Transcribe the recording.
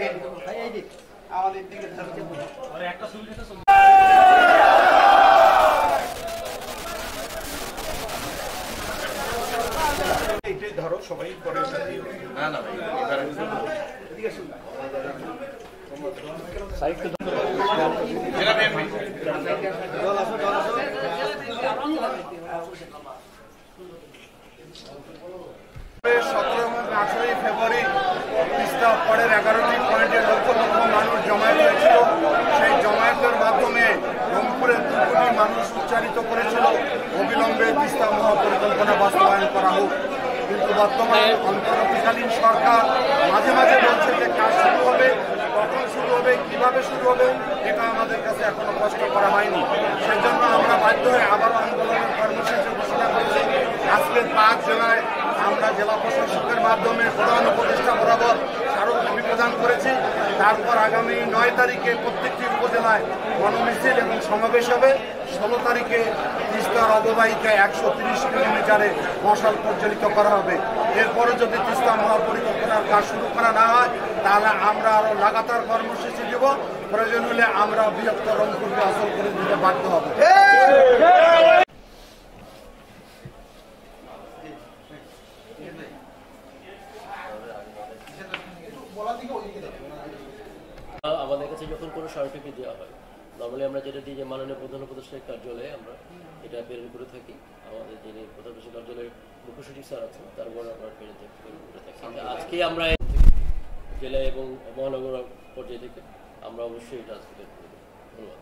আগে আমাদের দিকে এইটাই ধরো সবাই পরে না না ভাই সাইড জেলা বিএনপি 17 এবং 18 ফেব্রুয়ারি তিস্তা পরের 11টি পয়েন্টে লক্ষ লক্ষ মানুষ জমায়েত হয়েছিল। সেই জমায়েতের মাধ্যমে রংপুরের 2 কোটি মানুষ উচ্চারিত করেছিল অবিলম্বে তিস্তা মহাপরিকল্পনা বাস্তবায়ন করা হোক। কিন্তু বর্তমান অন্তর্বর্তীকালীন সরকার মাঝে মাঝে বলছে যে কাজ শুরু হবে, কখন শুরু হবে, কিভাবে শুরু হবে, এটা আমাদের কাছে এখনো স্পষ্ট করা হয়নি। সেজন্য আমরা বাধ্য হয়ে আবারও আন্দোলনের কর্মসূচি ঘোষণা করেছি। আজকে 5 জেলায় আমরা জেলা প্রশাসকের মাধ্যমে প্রধান উপদেষ্টা বরাবর স্মারকলিপি প্রদান করেছি। তারপর আগামী 9 তারিখে প্রত্যেকটি উপজেলায় গণমিছিল এবং সমাবেশ হবে। 16 তারিখে তিস্তার অববাহিকায় 130 কিলোমিটারে মশাল প্রজ্বলিত করা হবে। এরপরে যদি তিস্তা মহাপরিকল্পনার কাজ শুরু করা না হয় তাহলে আমরা আরো লাগাতার কর্মসূচি দেব। প্রয়োজন হলে আমরা বৃহত্তর রংপুরকে অচল করে দিতে বাধ্য হব। আমাদের কাছে যখন কোনো স্মারকলিপি দেওয়া হয় নর্মালি আমরা যেটা দিই যে মাননীয় প্রধান উপদেষ্টার কার্যালয়ে আমরা এটা প্রেরণ করে থাকি। আমাদের যিনি প্রধান উপদেষ্টা কার্যালয়ের মুখ্য সচিব স্যার আছেন তার উপর আমরা প্রেরণ করে থাকি। আজকে আমরা জেলা এবং মহানগর পর্যায় থেকে আমরা অবশ্যই এটা আজকে ধন্যবাদ।